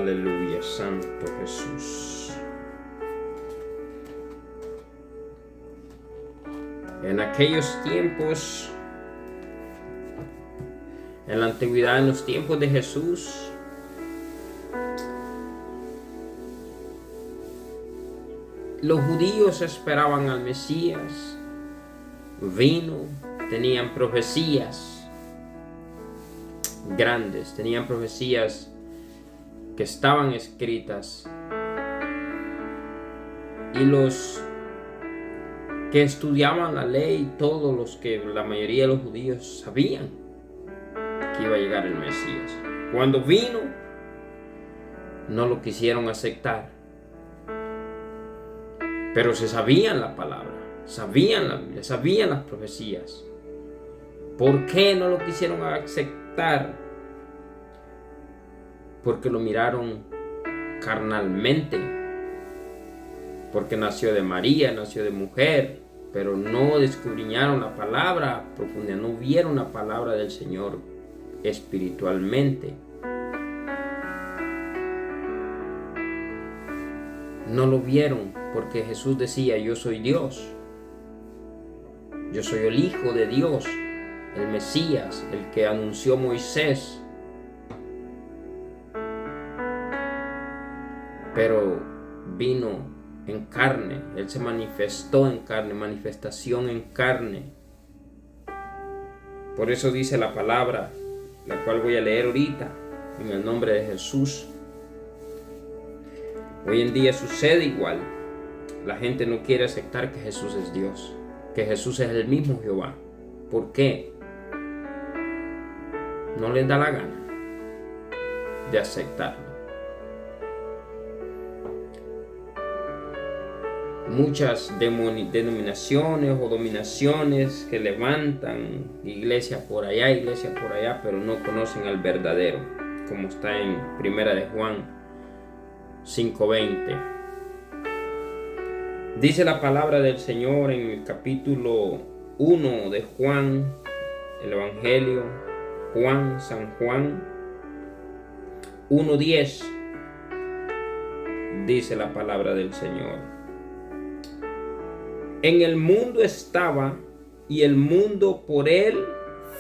Aleluya, Santo Jesús. En aquellos tiempos, en la antigüedad, en los tiempos de Jesús, los judíos esperaban al Mesías. Vino, tenían profecías grandes, tenían profecías que estaban escritas, y los que estudiaban la ley, la mayoría de los judíos sabían que iba a llegar el Mesías. Cuando vino, no lo quisieron aceptar, pero se sabían la palabra, sabían la Biblia, sabían las profecías. ¿Por qué no lo quisieron aceptar? Porque lo miraron carnalmente, porque nació de María, nació de mujer, pero no descubriñaron la palabra a profundidad, no vieron la palabra del Señor espiritualmente. No lo vieron porque Jesús decía: yo soy Dios, yo soy el Hijo de Dios, el Mesías, el que anunció Moisés. Pero vino en carne, Él se manifestó en carne, manifestación en carne. Por eso dice la palabra, la cual voy a leer ahorita, en el nombre de Jesús. Hoy en día sucede igual. La gente no quiere aceptar que Jesús es Dios, que Jesús es el mismo Jehová. ¿Por qué? No les da la gana de aceptarlo. Muchas denominaciones o dominaciones que levantan iglesia por allá, pero no conocen al verdadero, como está en Primera de Juan 5:20. Dice la palabra del Señor en el capítulo 1 de Juan, el Evangelio San Juan 1:10. Dice la palabra del Señor: en el mundo estaba, y el mundo por él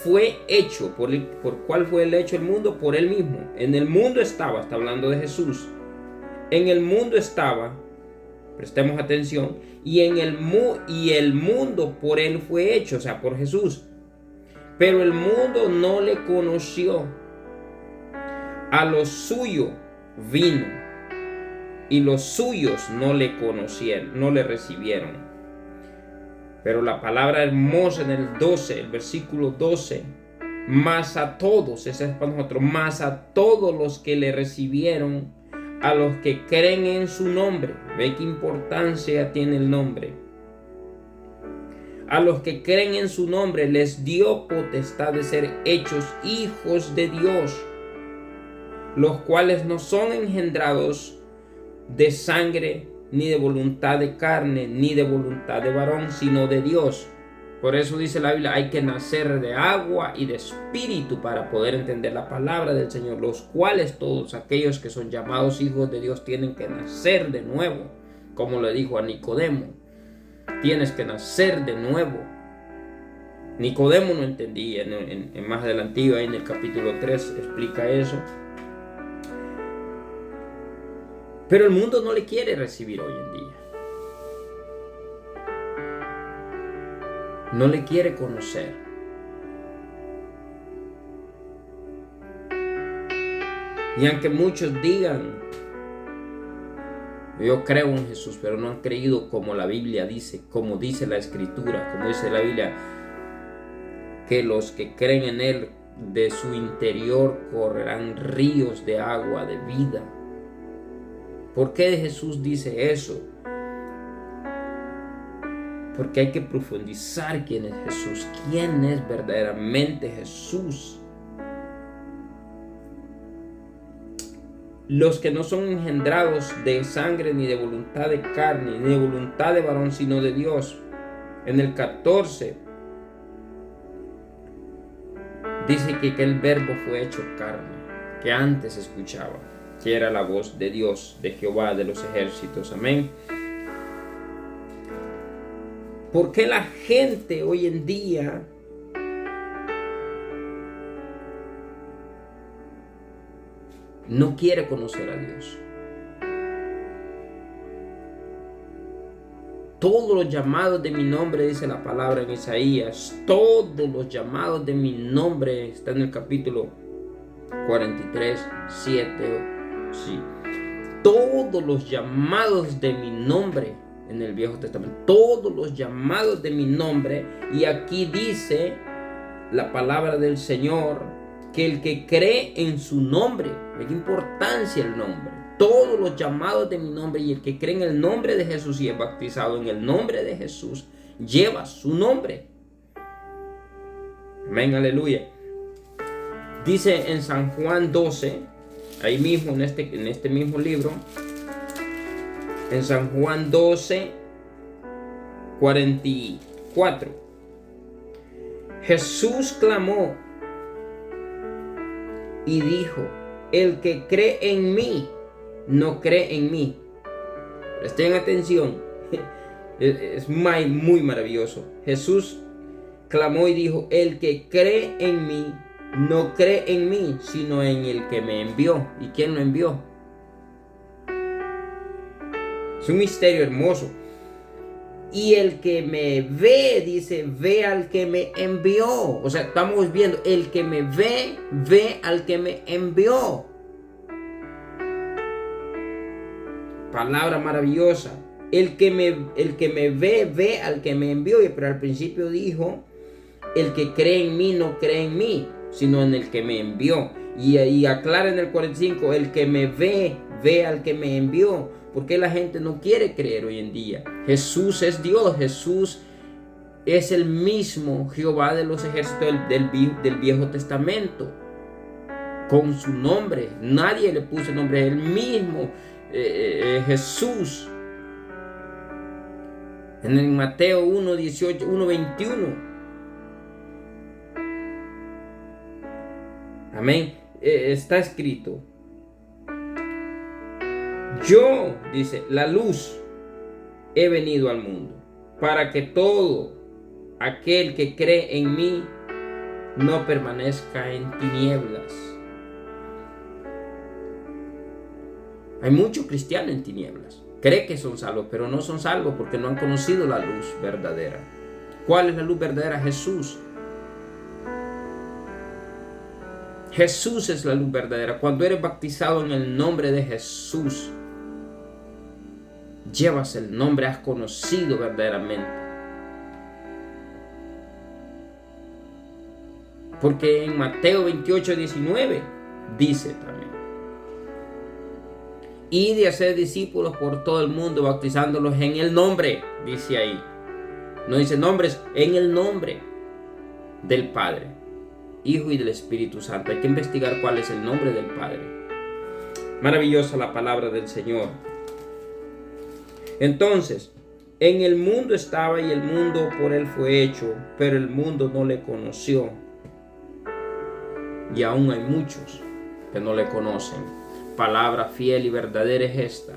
fue hecho. ¿Por cuál fue el hecho el mundo? Por él mismo. En el mundo estaba, está hablando de Jesús. En el mundo estaba, prestemos atención, y el mundo por él fue hecho, o sea, por Jesús. Pero el mundo no le conoció. A lo suyo vino, y los suyos no le conocieron, no le recibieron. Pero la palabra hermosa en el 12, el versículo 12, más a todos, esa es para nosotros, más a todos los que le recibieron, a los que creen en su nombre. Ve qué importancia tiene el nombre. A los que creen en su nombre les dio potestad de ser hechos hijos de Dios, los cuales no son engendrados de sangre, ni de voluntad de carne, ni de voluntad de varón, sino de Dios. Por eso dice la Biblia: hay que nacer de agua y de espíritu para poder entender la palabra del Señor, los cuales todos aquellos que son llamados hijos de Dios tienen que nacer de nuevo, como le dijo a Nicodemo: tienes que nacer de nuevo. Nicodemo no entendía, en más adelante, ahí en el capítulo 3 explica eso. Pero el mundo no le quiere recibir hoy en día. No le quiere conocer. Y aunque muchos digan: yo creo en Jesús, pero no han creído como la Biblia dice, como dice la Escritura, como dice la Biblia, que los que creen en Él, de su interior correrán ríos de agua de vida. ¿Por qué Jesús dice eso? Porque hay que profundizar quién es Jesús, quién es verdaderamente Jesús. Los que no son engendrados de sangre, ni de voluntad de carne, ni de voluntad de varón, sino de Dios. En el 14 dice que el verbo fue hecho carne, que antes escuchaba. que era la voz de Dios, de Jehová de los ejércitos. Amén. ¿Por qué la gente hoy en día no quiere conocer a Dios? Todos los llamados de mi nombre, dice la palabra en Isaías, todos los llamados de mi nombre, está en el capítulo 43, 7, sí. Todos los llamados de mi nombre en el Viejo Testamento, todos los llamados de mi nombre, y aquí dice la palabra del Señor, que el que cree en su nombre, ¿de qué importancia el nombre? Todos los llamados de mi nombre, y el que cree en el nombre de Jesús y es bautizado en el nombre de Jesús, lleva su nombre. Amén, aleluya. Dice en San Juan 12, ahí mismo en este mismo libro, en San Juan 12, 44. Jesús clamó y dijo: el que cree en mí, no cree en mí. Presten atención, es muy maravilloso. Jesús clamó y dijo: el que cree en mí, no cree en mí, sino en el que me envió. ¿Y quién lo envió? Es un misterio hermoso. Y el que me ve, dice, ve al que me envió. O sea, estamos viendo, el que me ve, ve al que me envió. Palabra maravillosa. El que me ve, ve al que me envió. Pero al principio dijo: el que cree en mí, no cree en mí, sino en el que me envió. Y aclara en el 45, el que me ve, ve al que me envió. ¿Por qué la gente no quiere creer hoy en día? Jesús es Dios, Jesús es el mismo Jehová de los ejércitos del Viejo Testamento, con su nombre. Nadie le puso nombre, es el mismo Jesús. En Mateo 1:18, 1:21. Amén. Está escrito: yo, dice, la luz, he venido al mundo, para que todo aquel que cree en mí no permanezca en tinieblas. Hay muchos cristianos en tinieblas. Creen que son salvos, pero no son salvos porque no han conocido la luz verdadera. ¿Cuál es la luz verdadera? Jesús. Jesús es la luz verdadera. Cuando eres bautizado en el nombre de Jesús, llevas el nombre, has conocido verdaderamente. Porque en Mateo 28:19 dice también: id y hacer discípulos por todo el mundo, bautizándolos en el nombre, dice ahí. No dice nombres, en el nombre del Padre, Hijo y del Espíritu Santo. Hay que investigar cuál es el nombre del Padre. Maravillosa la palabra del Señor. Entonces, en el mundo estaba y el mundo por él fue hecho, pero el mundo no le conoció. Y aún hay muchos que no le conocen. Palabra fiel y verdadera es esta.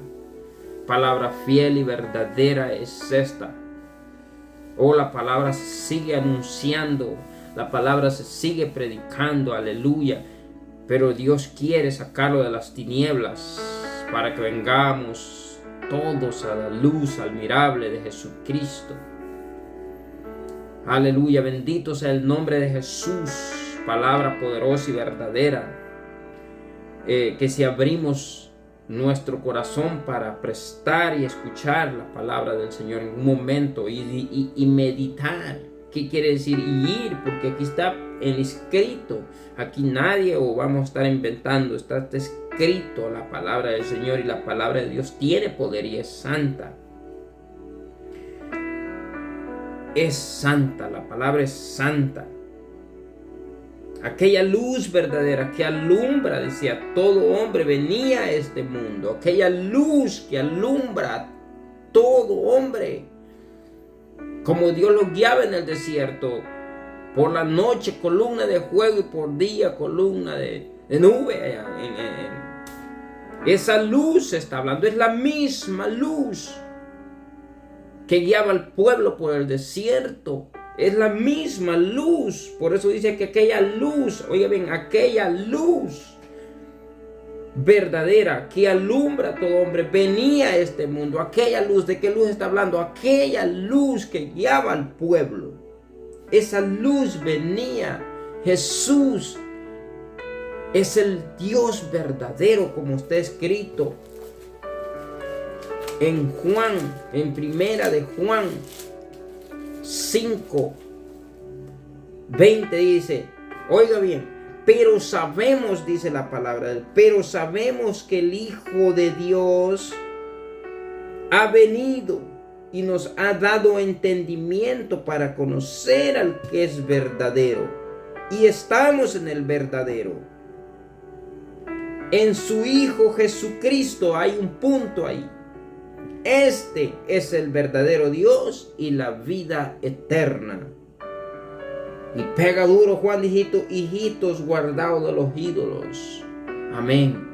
Palabra fiel y verdadera es esta. Oh, la palabra se sigue anunciando. La palabra se sigue predicando. Aleluya. Pero Dios quiere sacarlo de las tinieblas para que vengamos todos a la luz admirable de Jesucristo. Aleluya, bendito sea el nombre de Jesús. Palabra poderosa y verdadera. Que si abrimos nuestro corazón para prestar y escuchar la palabra del Señor en un momento y meditar. ¿Qué quiere decir? Y ir, porque aquí está el escrito. Aquí nadie o vamos a estar inventando. Está escrito la palabra del Señor, y la palabra de Dios tiene poder y es santa. Es santa, la palabra es santa. Aquella luz verdadera que alumbra, decía, todo hombre venía a este mundo. Aquella luz que alumbra a todo hombre. Como Dios lo guiaba en el desierto. Por la noche columna de fuego y por día columna de nube Esa luz se está hablando, es la misma luz que guiaba al pueblo por el desierto. Es la misma luz. Por eso dice que aquella luz, oiga bien, aquella luz verdadera que alumbra a todo hombre venía a este mundo. Aquella luz, ¿de qué luz está hablando? Aquella luz que guiaba al pueblo. Esa luz venía. Jesús es el Dios verdadero, como está escrito en Juan, en primera de Juan 5:20 dice, oiga bien, pero sabemos, dice la palabra, pero sabemos que el Hijo de Dios ha venido y nos ha dado entendimiento para conocer al que es verdadero. Y estamos en el verdadero. En su Hijo Jesucristo hay un punto ahí. Este es el verdadero Dios y la vida eterna. Y pega duro Juan, hijitos guardados de los ídolos. Amén.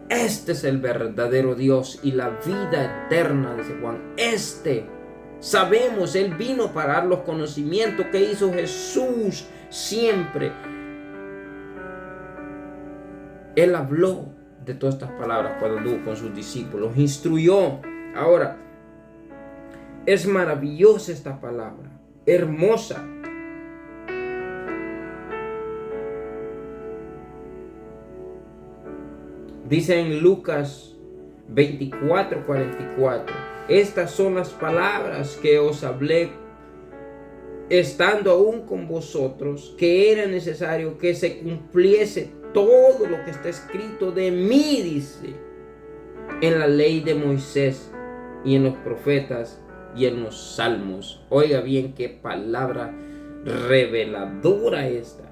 Este es el verdadero Dios y la vida eterna, dice Juan. Sabemos, Él vino para dar los conocimientos que hizo Jesús siempre. Él habló de todas estas palabras cuando anduvo con sus discípulos, instruyó. Ahora, es maravillosa esta palabra, hermosa. Dice en Lucas 24:44, estas son las palabras que os hablé estando aún con vosotros, que era necesario que se cumpliese todo lo que está escrito de mí, dice, en la ley de Moisés y en los profetas y en los salmos. Oiga bien qué palabra reveladora esta.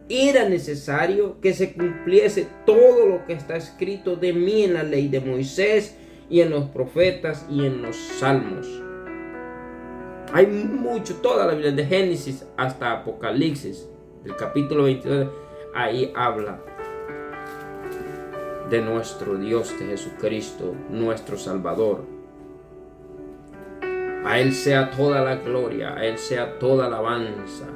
Era necesario que se cumpliese todo lo que está escrito de mí en la ley de Moisés y en los profetas y en los salmos. Hay mucho, toda la Biblia, de Génesis hasta Apocalipsis, del capítulo 22, ahí habla de nuestro Dios, de Jesucristo, nuestro Salvador. A Él sea toda la gloria, a Él sea toda alabanza.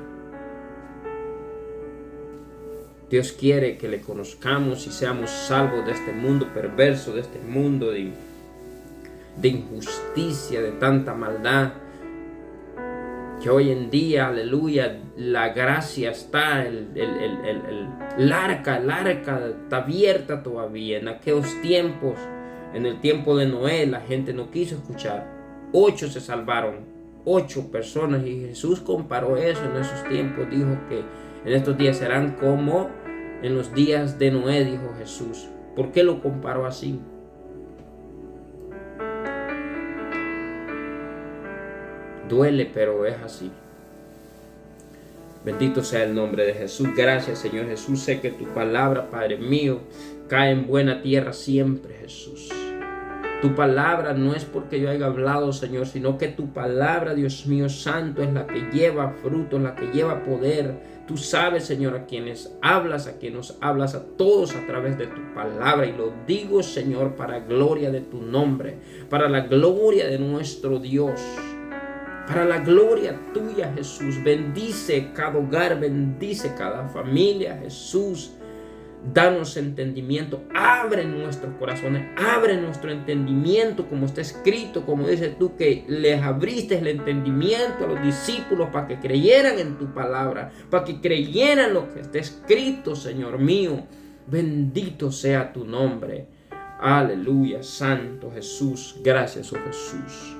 Dios quiere que le conozcamos y seamos salvos de este mundo perverso, de este mundo de injusticia, de tanta maldad. Que hoy en día, aleluya, la gracia está, el arca está abierta todavía. En aquellos tiempos, en el tiempo de Noé, la gente no quiso escuchar. 8 se salvaron, 8 personas, y Jesús comparó eso en esos tiempos. Dijo que en estos días serán como en los días de Noé, dijo Jesús. ¿Por qué lo comparó así? Duele, pero es así. Bendito sea el nombre de Jesús. Gracias, Señor Jesús. Sé que tu palabra, Padre mío, cae en buena tierra siempre, Jesús. Tu palabra no es porque yo haya hablado, Señor, sino que tu palabra, Dios mío santo, es la que lleva fruto, la que lleva poder. Tú sabes, Señor, a quienes hablas, a quienes nos hablas, a todos a través de tu palabra. Y lo digo, Señor, para gloria de tu nombre, para la gloria de nuestro Dios. Para la gloria tuya, Jesús. Bendice cada hogar, bendice cada familia, Jesús. Danos entendimiento, abre nuestros corazones, abre nuestro entendimiento, como está escrito, como dices tú, que les abriste el entendimiento a los discípulos para que creyeran en tu palabra, para que creyeran lo que está escrito, Señor mío. Bendito sea tu nombre. Aleluya, Santo Jesús. Gracias, oh Jesús.